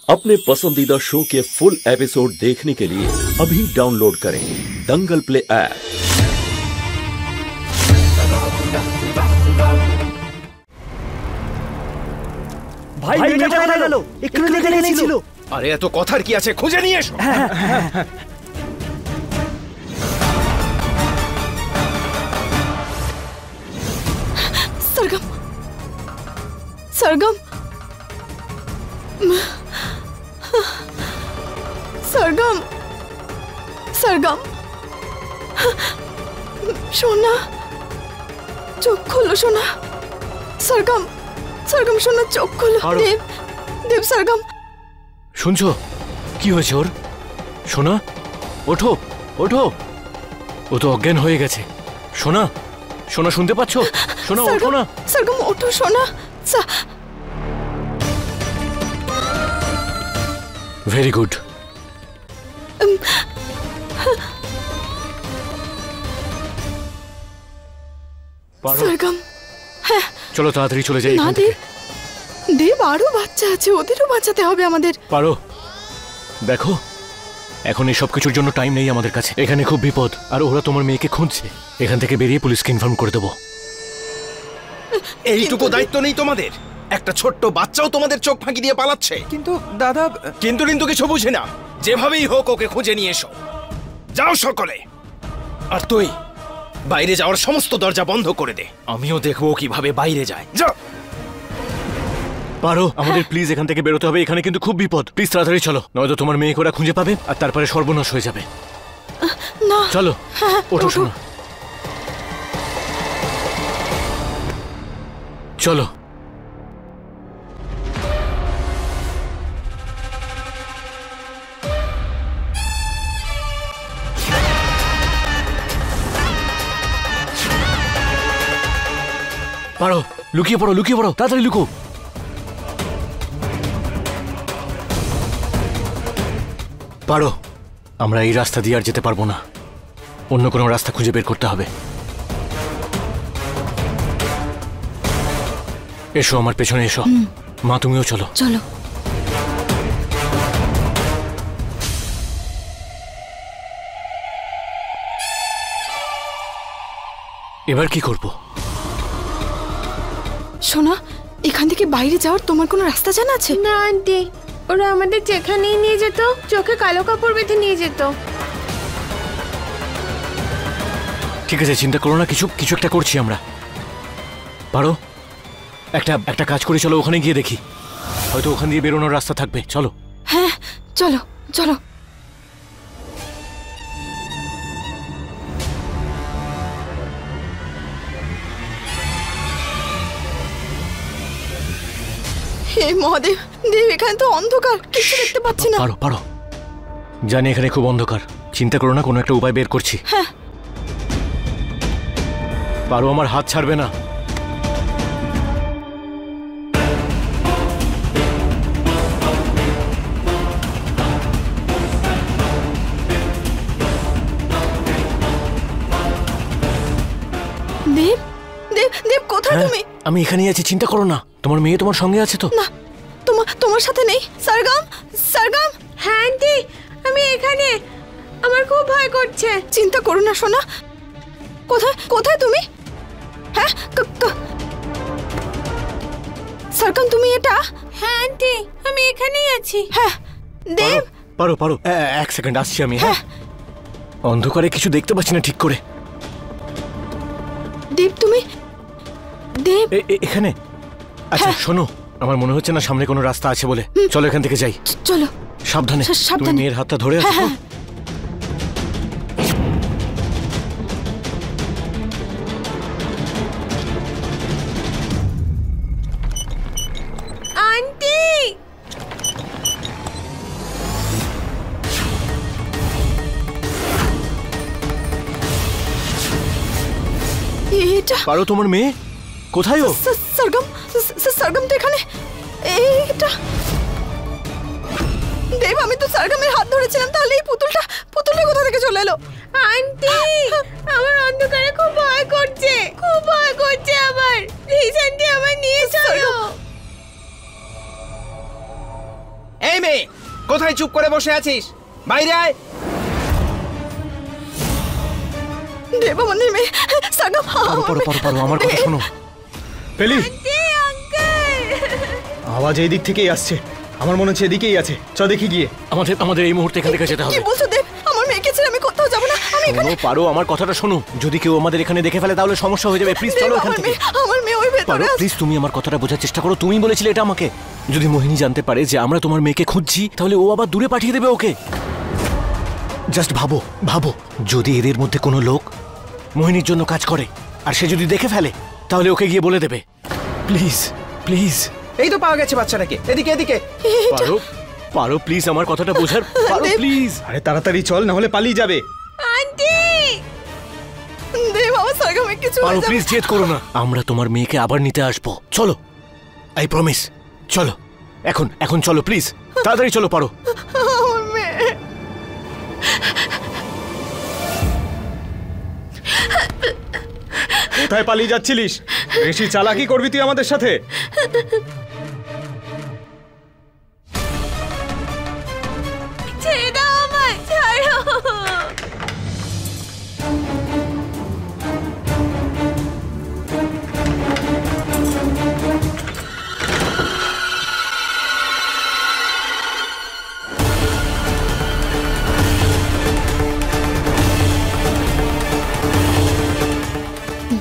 अपने पसंदीदा शो के फुल एपिसोड देखने के लिए अभी डाउनलोड करें दंगल प्ले ऐप। ভাই মেয়েটা কোথায় গেল? একটু দেখে নিয়েছিল। আরে এত কথার কি আছে, খুঁজে নিয়ে এসো। सरगम सरगम सरगम सरगम सोना चोख खोलो सोना सरगम सरगम सोना चोख खोलो देव देव सरगम শুনছো কি হয়েছে ওর? সোনা ওঠো ওঠো, ও তো অজ্ঞান হয়ে গেছে। সোনা সোনা শুনতে পাচ্ছো? সোনা ওঠো না। सरगम ओठो सोना। Very good. सरगम চলো তাড়াতাড়ি চলে যাই না এখান থেকে। দেব আরো বাচ্চা আছে, ওদেরও বাঁচাতে হবে আমাদের। পারো, দেখো এখন এই সব কিছুর জন্য টাইম নেই আমাদের কাছে। এখানে খুব বিপদ, আর ওরা তোমার মেয়েকে খুঁজছে। এখান থেকে বেরিয়ে পুলিশকে ইনফর্ম করে দেবো। এইটুকু দায়িত্ব নেই তোমাদের? একটা ছোট্ট বাচ্চাও তোমাদের চোখ ফাঁকি দিয়ে পালাচ্ছে। কিন্তু দাদা, কিন্তু কিছু বুঝি না। যেভাবেই হোক ওকে খুঁজে নিয়ে এসো। যাও সকলে। আর তুই বাইরে যাওয়ার সমস্ত দরজা বন্ধ করে দে। আমিও দেখবো কিভাবে বাইরে যায়। যাও। পারো, আমাদের প্লিজ এখান থেকে বেরোতে হবে। এখানে কিন্তু খুব বিপদ। প্লিজ তাড়াতাড়ি চলো, নয়তো তোমার মেয়েকে ওরা খুঁজে পাবে আর তারপরে সর্বনাশ হয়ে যাবে। না চলো ওঠো শোনো, চলো। পারো, লুকিয়ে পড়ো লুকিয়ে পড়ো, তাড়াতাড়ি লুকো। পারো, আমরা এই রাস্তা দিয়ে আর যেতে পারবো না। অন্য কোনো রাস্তা খুঁজে বের করতে হবে। এসো আমার পেছনে এসো। মা তুমিও চলো। চলো। এবার কি করব? সোনা, এখান থেকে বাইরে যাওয়ার তোমার কোনো রাস্তা জানা আছে? না আন্টি, ওরা আমাদের যেখানেই নিয়ে যেত চোখে কালো কাপড় বেঁধে নিয়ে যেত। ঠিক আছে, চিন্তা করো না, কিছু কিছু একটা করছি আমরা। পারো, একটা কাজ করে চলো, ওখানে গিয়ে দেখি। হয়তো ওখান দিয়ে বেরোনোর রাস্তা থাকবে। চলো। হ্যাঁ চলো চলো। হে মহাদেব, দেব এখানে তো অন্ধকার, কিছু দেখতে পাচ্ছি না। পারো পারো, জানি এখানে খুব অন্ধকার। চিন্তা করো না, কোনো একটা উপায় বের করছি। হ্যাঁ। পারো, আমার হাত ছাড়বে না। দেব দেব দেব কোথায় তুমি? আমি এখানেই আছি, চিন্তা করো না। তোমার মেয়ে তোমার সঙ্গে আছে তো? না, তোমার সাথে নেই। सरगम सरगम। হ্যাঁ আন্টি, আমি এখানে। আমার খুব ভয় করছে। চিন্তা করো না সোনা। কোথায় কোথায় তুমি? হ্যাঁ सरगम, তুমি এটা? হ্যাঁ আন্টি, আমি এখানেই আছি। হ্যাঁ দেব। পারো পারো, এক সেকেন্ড আসছি আমি। হ্যাঁ, অন্ধকারে কিছু দেখতে পাচ্ছি না ঠিক করে। দেব তুমি? দেব এখানে? আচ্ছা শোনো, আমার মনে হচ্ছে না সামনে কোনো রাস্তা আছে বলে। চলো এখান থেকে যাই। চলো। সাবধানে। তুমি মেয়ের হাতটা ধরে আছো তো? আন্টি, এটা পারো, তোমার মেয়ে কোথায়? ও सरगम सरगम তো এখানে। এটা দেব, আমি তো सरगमेর হাত ধরেছিলাম, তাহলে এই পুতুলটা কোথা থেকে চলে এলো? আন্টি, আমার অন্ধকারে খুব ভয় করছে, খুব ভয় করছে আমার। প্লিজ আন্টি, আমার নিয়ে চলো। এই মেয়ে, কোথায় চুপ করে বসে আছিস? বাইরে আয়। দেব আমাদের মেয়ে সরগম। পারো পারো পারো, আমার কথা শোনো। পেলি, আওয়াজ এই দিক থেকেই আসছে, আমার মনে হচ্ছে এদিকেই আছে। চ দেখি গিয়ে। আমাদের এই মুহূর্তে এখান থেকে যেতে কি হবে। বলছো দেব? আমার মেয়েকে ছেড়ে আমি কোথাও যাব না। আমি এখানে। শোনো পারো, আমার কথাটা শোনো। যদি কেউ আমাদের এখানে দেখে ফেলে তাহলে সমস্যা হয়ে যাবে। প্লিজ দেব, চলো এখান থেকে। আমার মেয়ে ওই পারো ভেতরে আছে। প্লিজ, তুমি আমার কথাটা বোঝার চেষ্টা করো। তুমি বলেছিলে এটা আমাকে। যদি মোহিনী জানতে পারে যে আমরা তোমার মেয়েকে খুঁজছি, তাহলে ও আবার দূরে পাঠিয়ে দেবে ওকে। জাস্ট ভাবো ভাবো, যদি এদের মধ্যে কোনো লোক মোহিনীর জন্য কাজ করে আর সে যদি দেখে ফেলে, তাহলে ওকে গিয়ে বলে দেবে। Please please. এই তো পাওয়া গেছে বাচ্চাটাকে। এদিকে এদিকে। পারো পারো প্লিজ, আমার কথাটা বোঝার। পারো প্লিজ। আরে তাড়াতাড়ি চল, না হলে পালিয়ে যাবে। আন্টি দেব আমার সরগমের কিছু পারো হয়ে যাবে। প্লিজ, জেদ করো না। আমরা তোমার মেয়েকে আবার নিতে আসবো। চলো, আই প্রমিস। চলো এখন এখন চলো প্লিজ, তাড়াতাড়ি চলো। পারো। আমার মেয়ে। কোথায় পালিয়ে যাচ্ছিলিস? বেশি চালাকি করবি তুই আমাদের সাথে? ছেড়ে দাও আমায়, ছাড়ো।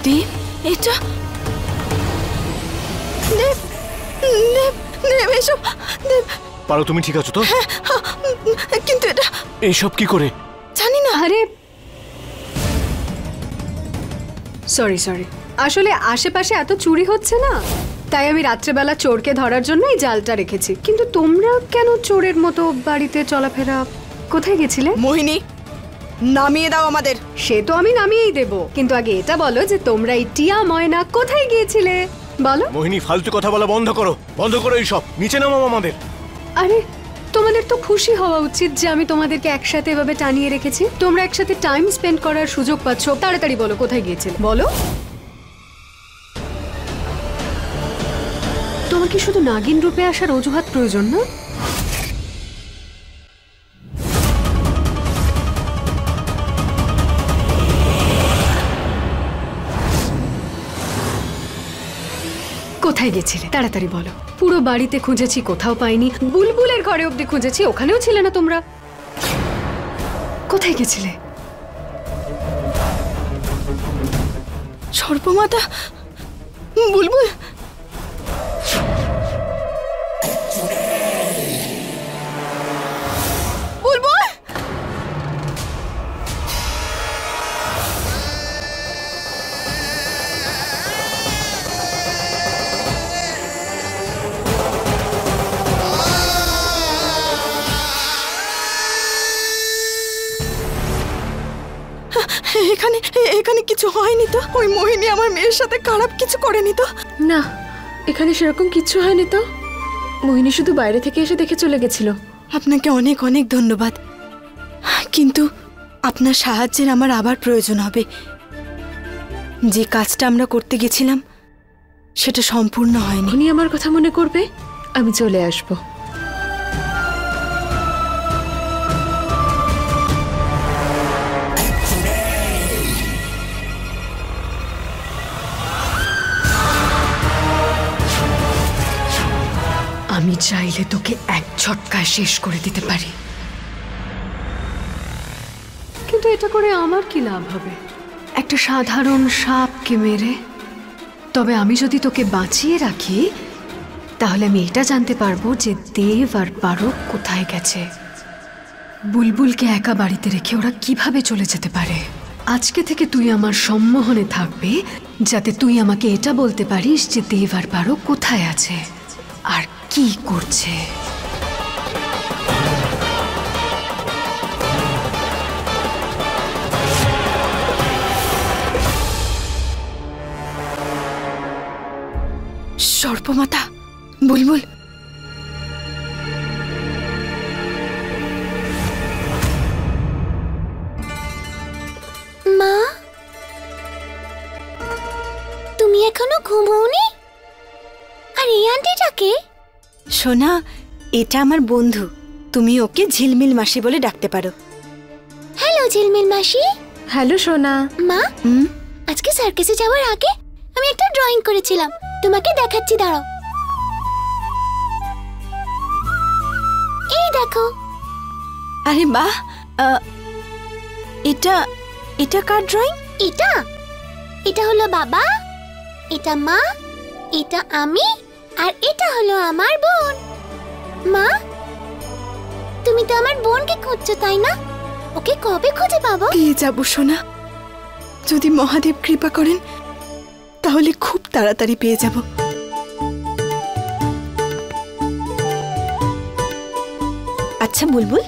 দেব, এটা দেব, দেব, দেব এসব। দেব, পারো তুমি ঠিক আছো তো? কিন্তু এটা এইসব কি করে? জানি না। আরে সরি সরি, আসলে আশেপাশে এত চুরি হচ্ছে না, তাই আমি রাত্রেবেলা চোরকে ধরার জন্য এই জালটা রেখেছি। কিন্তু তোমরা কেন চোরের মতো বাড়িতে চলাফেরা? কোথায় গেছিলে? মোহিনী, নামিয়ে দাও আমাদের। সে তো আমি নামিয়েই দেব, কিন্তু আগে এটা বলো যে তোমরা এই টিয়া ময়না কোথায় গিয়েছিলে বলো। মোহিনী, ফালতু কথা বলা বন্ধ করো, বন্ধ করো এইসব। নিচে নামো আমাদের। আরে তোমাদের তো খুশি হওয়া উচিত যে আমি তোমাদেরকে একসাথে এভাবে টানিয়ে রেখেছি। তোমরা একসাথে টাইম স্পেন্ড করার সুযোগ পাচ্ছ। তাড়াতাড়ি বলো কোথায় গিয়েছিলে, বলো। তোমার কি শুধু নাগিন রূপে আসার অজুহাত প্রয়োজন না? কোথায় গেছিলে তাড়াতাড়ি বলো। পুরো বাড়িতে খুঁজেছি, কোথাও পাইনি। বুলবুলের ঘরে অবধি খুঁজেছি, ওখানেও ছিলে না তোমরা। কোথায় গেছিলে? সর্বমাতা, বুলবুল। বুলবুল, এখানে এখানে কিছু হয়নি তো? ওই মোহিনী আমার মেয়ের সাথে খারাপ কিছু করেনি তো? না, এখানে সেরকম কিচ্ছু হয়নি তো। মোহিনী শুধু বাইরে থেকে এসে দেখে চলে গেছিল। আপনাকে অনেক অনেক ধন্যবাদ, কিন্তু আপনার সাহায্যের আমার আবার প্রয়োজন হবে। যে কাজটা আমরা করতে গেছিলাম সেটা সম্পূর্ণ হয়নি। উনি আমার কথা মনে করবে, আমি চলে আসবো। আমি চাইলে তোকে এক ঝটকায় শেষ করে দিতে পারি, কিন্তু এটা করে আমার কি লাভ হবে একটা সাধারণ সাপকে মেরে? তবে আমি যদি তোকে বাঁচিয়ে রাখি, তাহলে আমি এটা জানতে পারবো যে দেব আর পারো কোথায় গেছে। বুলবুলকে একা বাড়িতে রেখে ওরা কিভাবে চলে যেতে পারে। আজকে থেকে তুই আমার সম্মোহনে থাকবে, যাতে তুই আমাকে এটা বলতে পারিস যে দেব আর পারো কোথায় আছে আর কি করছে। সর্বমাতা, বুলবুল, মা, তুমি এখনো ঘুমোওনি? আর এই আন্টিটাকে? সোনা, এটা আমার বন্ধু, তুমি ওকে ঝিলমিল মাসি বলে ডাকতে পারো। হ্যালো ঝিলমিল মাসি। হ্যালো সোনা। মা, আজকে সার্কাসে যাওয়ার আগে আমি একটা ড্রয়িং করেছিলাম, তোমাকে দেখাচ্ছি, দাঁড়াও। এই দেখো। আরে বাহ, এটা এটা কার ড্রয়িং? এটা হলো বাবা, এটা মা, এটা আমি, আর এটা হলো আমার বোন। মা, তুমি তো আমার বোনকে খুঁজছো তাই না? ওকে কবে খুঁজে পাবো? পেয়ে যাবো সোনা, যদি মহাদেব কৃপা করেন তাহলে খুব তাড়াতাড়ি পেয়ে যাব। আচ্ছা বুলবুল,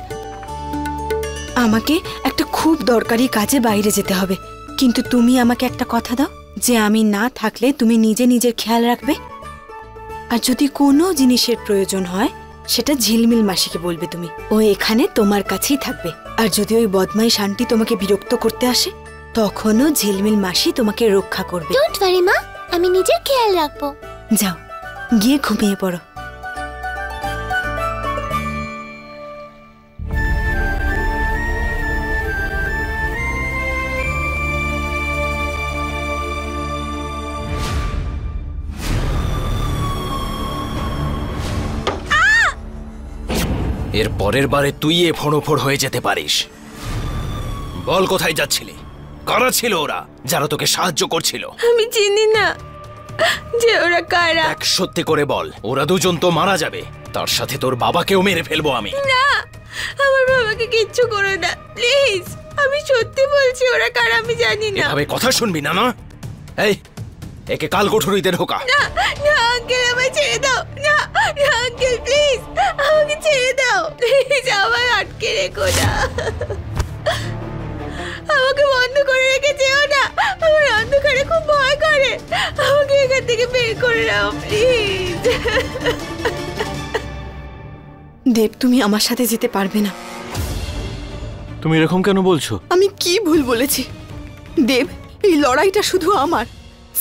আমাকে একটা খুব দরকারি কাজে বাইরে যেতে হবে, কিন্তু তুমি আমাকে একটা কথা দাও যে আমি না থাকলে তুমি নিজে নিজের খেয়াল রাখবে, আর যদি কোনো জিনিসের প্রয়োজন হয় সেটা ঝিলমিল মাসিকে বলবে তুমি। ও এখানে তোমার কাছেই থাকবে, আর যদি ওই বদমাইশ আন্টি তোমাকে বিরক্ত করতে আসে তখনও ঝিলমিল মাসি তোমাকে রক্ষা করবে। ডোন্ট ওয়ারি মা, আমি নিজের খেয়াল রাখবো। যাও, গিয়ে ঘুমিয়ে পড়ো। এর পরের বারে তুই এ ফোড় হয়ে যেতে পারিস। বল কোথায় যাচ্ছিলি? কারা ছিল ওরা যারা তোকে সাহায্য করছিল? আমি চিনি না যে ওরা কারা। এক সত্যি করে বল, ওরা দুজন তো মারা যাবে, তার সাথে তোর বাবাকেও মেরে ফেলবো আমি। না, আমার বাবাকে কিচ্ছু করো না প্লিজ, আমি সত্যি বলছি ওরা কারা আমি জানি না। এভাবে কথা শুনবি না। না, এই একে কাল কোঠরিতে ঢোকা। না না আঙ্কেল, আমায় ছেড়ে দাও। না না আঙ্কেল, প্লিজ আমাকে ছেড়ে দাও, প্লিজ আমায় আটকে রেখো না, আমাকে বন্ধ করে রেখে যেও না, আমার অন্ধকারে খুব ভয় করে, আমাকে এখান থেকে বের করে দাও প্লিজ। দেব, তুমি আমার সাথে যেতে পারবে না। তুমি এরকম কেন বলছো? আমি কি ভুল বলেছি? দেব, এই লড়াইটা শুধু আমার,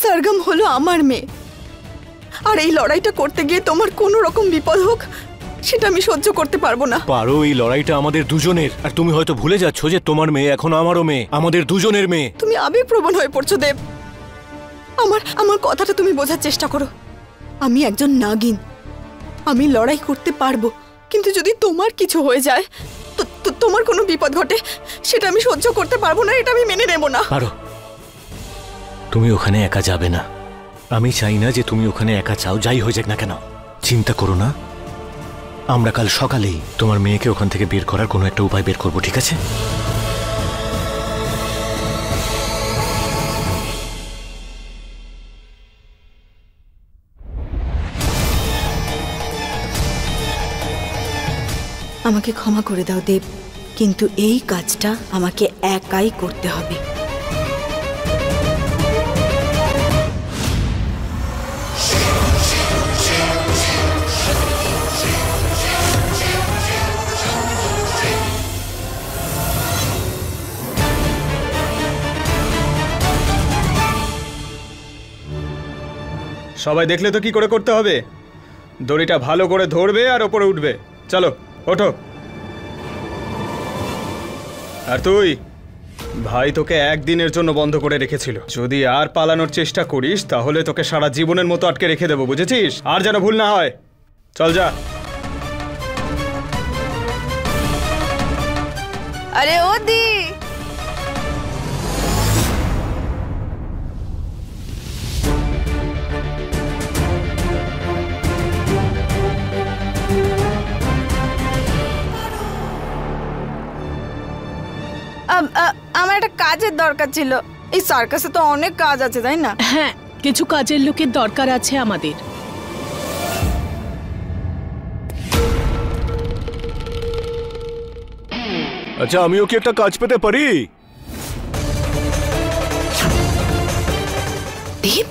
সরগম হলো আমার মেয়ে, আর এই লড়াইটা করতে গিয়ে তোমার কোনো রকম বিপদ হোক সেটা আমি সহ্য করতে পারবো না। পারো, এই লড়াইটা আমাদের দুজনের, আর তুমি হয়তো ভুলে যাচ্ছ যে তোমার মেয়ে এখন আমারও মেয়ে, আমাদের দুজনের মেয়ে। তুমি আবেগপ্রবণ হয়ে পড়ছো দেব। আমার কথাটা তুমি বোঝার চেষ্টা করো। আমি একজন নাগিন, আমি লড়াই করতে পারবো, কিন্তু যদি তোমার কিছু হয়ে যায়, তোমার কোনো বিপদ ঘটে, সেটা আমি সহ্য করতে পারবো না, এটা আমি মেনে নেব না। পারো, তুমি ওখানে একা যাবে না। আমি চাই না যে তুমি ওখানে একা যাও, যাই হয়ে যাক না কেন। চিন্তা করো না, আমরা কাল সকালেই তোমার মেয়েকে ওখান থেকে বের করার কোনো একটা উপায় বের করবো, ঠিক আছে? আমাকে ক্ষমা করে দাও দেব, কিন্তু এই কাজটা আমাকে একাই করতে হবে। সবাই দেখলে তো কি করে করতে হবে। দড়িটা ভালো করে ধরবে আর ওপরে উঠবে। চলো ওঠো। আর তুই, ভাই তোকে একদিনের জন্য বন্ধ করে রেখেছিল, যদি আর পালানোর চেষ্টা করিস তাহলে তোকে সারা জীবনের মতো আটকে রেখে দেবো, বুঝেছিস? আর যেন ভুল না হয়। চল যা। আরে ও দি, আমার একটা কাজের দরকার ছিল। এই সার্কাসে তো অনেক কাজ আছে, তাই না? হ্যাঁ, কিছু কাজের লোকের দরকার আছে আমাদের। আচ্ছা, আমিও কি একটা কাজ পেতে পারি? দেব,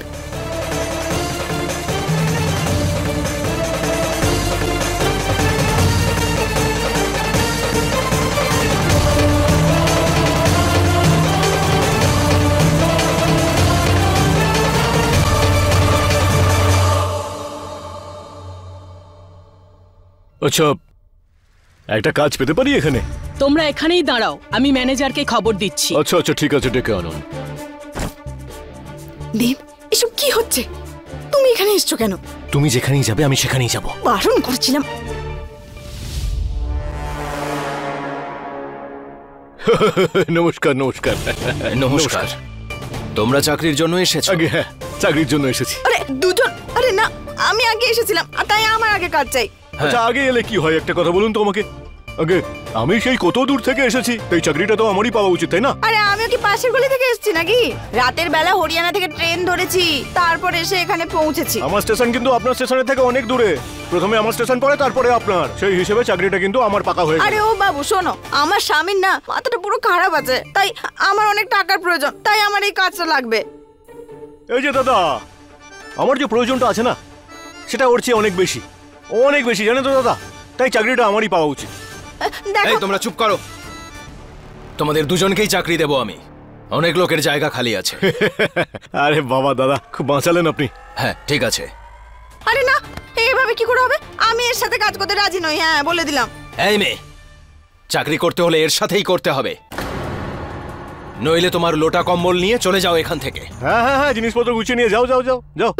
আচ্ছা, একটা কাজ পেতে পারি এখানে? তোমরা এখানেই দাঁড়াও, আমি ম্যানেজারকে খবর দিচ্ছি। আচ্ছা আচ্ছা, ঠিক আছে, ডেকে আনুন। দেব, এসব কি হচ্ছে? তুমি এখানে এসছো কেন? তুমি যেখানেই যাবে আমি সেখানেই যাব। বারণ করছিলাম। নমস্কার নমস্কার নমস্কার। তোমরা চাকরির জন্য এসেছো? আগে হ্যাঁ, চাকরির জন্য এসেছি। আরে দুজন, আরে না, আমি আগে এসেছিলাম আর তাই আমার আগে কাজ চাই। আচ্ছা, আগে এলে কি হয় একটা কথা বলুন তো আমাকে। আগে আমি সেই কত দূর থেকে এসেছি, এই চাকরিটা তো আমারই পাওয়া উচিত, তাই না? আরে আমিও কি পাশের গলি থেকে এসেছি নাকি? রাতের বেলা হরিয়ানা থেকে ট্রেন ধরেছি, তারপর এসে এখানে পৌঁছেছি। আমার স্টেশন কিন্তু আপনার স্টেশনের থেকে অনেক দূরে। প্রথমে আমার স্টেশন পড়ে, তারপরে আপনার। সেই হিসেবে চাকরিটা কিন্তু আমার পাকা হয়ে গেল। আরে ও বাবু শোনো, আমার স্বামীর না মাথাটা পুরো খারাপ আছে, তাই আমার অনেক টাকার প্রয়োজন, তাই আমার এই কাজটা লাগবে। এই যে দাদা, আমার যে প্রয়োজনটা আছে না, সেটা ওর চেয়ে অনেক বেশি, অনেক বেশি, জানেন তো দাদা। তাই চাকরিটা আমারই পাওয়া উচিত। এই তোমরা চুপ করো। তোমাদের দুজনকেই চাকরি দেব আমি। অনেক লোকের জায়গা খালি আছে। আরে বাবা দাদা, খুব বাঁচালেন আপনি। হ্যাঁ ঠিক আছে। আরে না, এইভাবে কি করে হবে? আমি এর সাথে কাজ করতে রাজি নই, হ্যাঁ বলে দিলাম। এই মেয়ে, চাকরি করতে হলে এর সাথেই করতে হবে, নইলে তোমার লোটা কম্বল নিয়ে চলে যাও এখান থেকে। হ্যাঁ হ্যাঁ হ্যাঁ, জিনিসপত্র গুছিয়ে নিয়ে যাও যাও যাও যাও।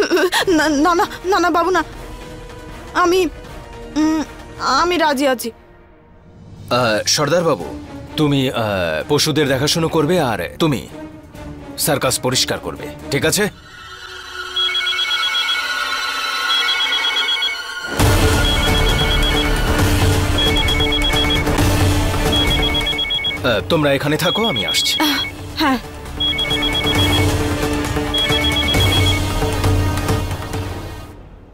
না না না না না বাবু না, আমি রাজি আছি। সর্দার বাবু, তুমি পশুদের দেখাশোনা করবে আর তুমি সার্কাস পরিষ্কার করবে, ঠিক আছে? তোমরা এখানে থাকো, আমি আসছি। হ্যাঁ।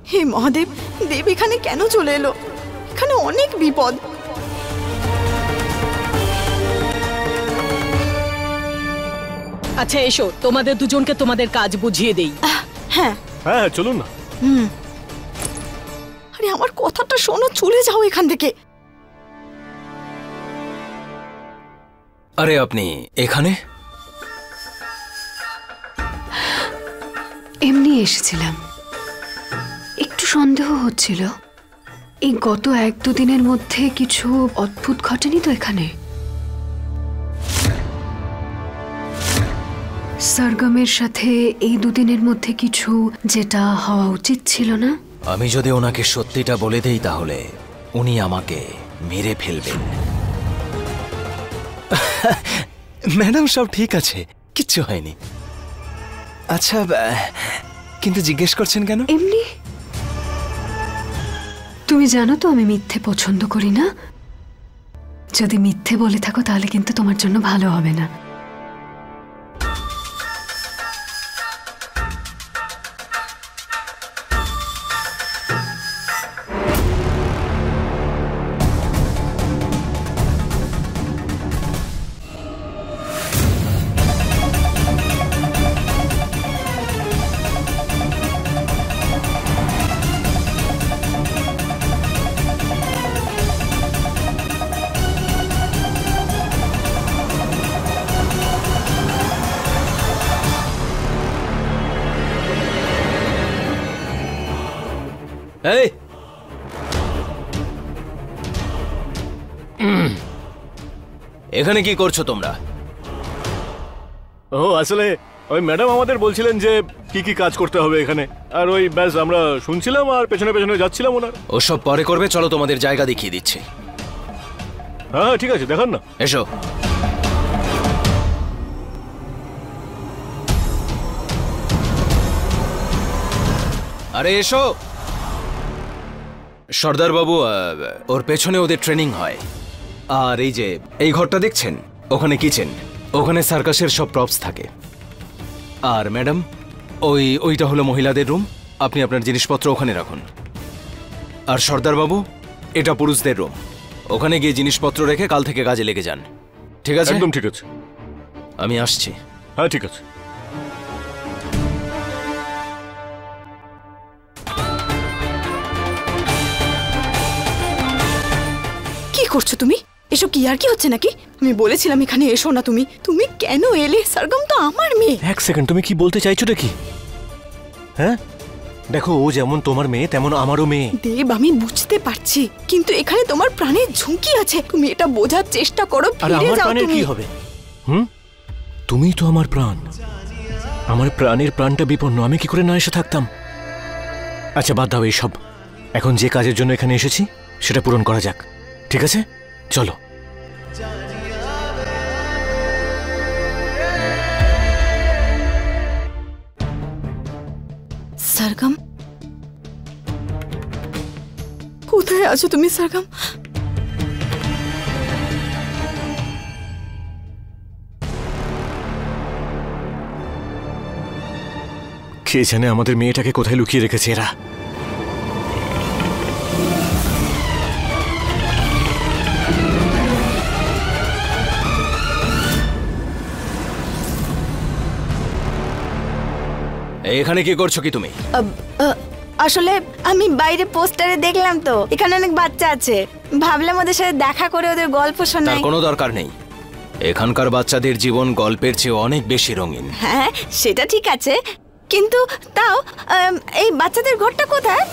হে মহাদেব, দেব এখানে কেন চলে এলো? এখানে অনেক বিপদ। আচ্ছা এসো, তোমাদের দুজনকে তোমাদের কাজ বুঝিয়ে দেই। হ্যাঁ হ্যাঁ চলুন না। আরে আমার কথাটা শোনো, চলে যাও এখান থেকে। আরে আপনি এখানে? এমনি এসেছিলাম, একটু সন্দেহ হচ্ছিল। এই গত 1-2 দিনের মধ্যে কিছু অদ্ভুত ঘটেনি তো এখানে? সরগমের সাথে এই 2 দিনের মধ্যে কিছু যেটা হওয়া উচিত ছিল না? আমি যদি ওনাকে সত্যিটা বলে দেই তাহলে উনি আমাকে মেরে ফেলবেন। ম্যাডাম সব ঠিক আছে, কিচ্ছু হয়নি। আচ্ছা কিন্তু জিজ্ঞেস করছেন কেন? এমনি। তুমি জানো তো আমি মিথ্যে পছন্দ করি না। যদি মিথ্যে বলে থাকো তাহলে কিন্তু তোমার জন্য ভালো হবে না। এই এখানে কি করছো তোমরা? ও আসলে ওই ম্যাডাম আমাদের বলছিলেন যে কি কি কাজ করতে হবে এখানে, আর ওই ব্যাস আমরা শুনছিলাম আর পেছনে পেছনে যাচ্ছিলাম ওনার। ওসব পরে করবে, চলো তোমাদের জায়গা দেখিয়ে দিচ্ছি। হ্যাঁ ঠিক আছে, দেখান না। এসো। আরে এসো। সর্দার বাবু, ওর পেছনে ওদের ট্রেনিং হয়। আর এই যে এই ঘরটা দেখছেন, ওখানে কিচেন, ওখানে সার্কাসের সব প্রপস থাকে। আর ম্যাডাম, ওইটা হলো মহিলাদের রুম, আপনি আপনার জিনিসপত্র ওখানে রাখুন। আর সর্দার বাবু, এটা পুরুষদের রুম, ওখানে গিয়ে জিনিসপত্র রেখে কাল থেকে কাজে লেগে যান, ঠিক আছে? একদম ঠিক আছে। আমি আসছি। হ্যাঁ ঠিক আছে। কি করছো তুমি? এসব কি আর কি হচ্ছে নাকি? আমি বলেছিলাম এখানে এসো না। তুমি তুমি কেন এলে? সরগম তো আমার মেয়ে। এক সেকেন্ড, তুমি কি বলতে চাইছোটা কি? হ্যাঁ দেখো ও যেমন তোমার মেয়ে তেমন আমারও মেয়ে। দেব, আমি বুঝতে পারছি, কিন্তু এখানে তোমার প্রাণের ঝুঁকি আছে। তুমি এটা বোঝার চেষ্টা করো। আর ফিরে আমার যাও প্রাণের তুমি। কি হবে? তুমি তো আমার প্রাণ। আমার প্রাণের প্রাণটা বিপন্ন, আমি কি করে না এসে থাকতাম? আচ্ছা বাদ দাও এইসব, এখন যে কাজের জন্য এখানে এসেছি সেটা পূরণ করা যাক, ঠিক আছে? চলো। সরগম, কোথায় আছো তুমি সরগম? কে জানে আমাদের মেয়েটাকে কোথায় লুকিয়ে রেখেছে এরা। এখানে কি করছো কি তুমি? আসলে আমি বাইরে পোস্টারে দেখলাম তো এখানে অনেক বাচ্চা আছে, ভাবলাম ওদের সাথে দেখা করে ওদের গল্প তার শোনাই। কোনো দরকার নেই। এখানকার বাচ্চাদের জীবন গল্পের চেয়ে অনেক বেশি রঙিন। হ্যাঁ সেটা ঠিক আছে, কিন্তু তাও এই বাচ্চাদের ঘরটা কোথায়?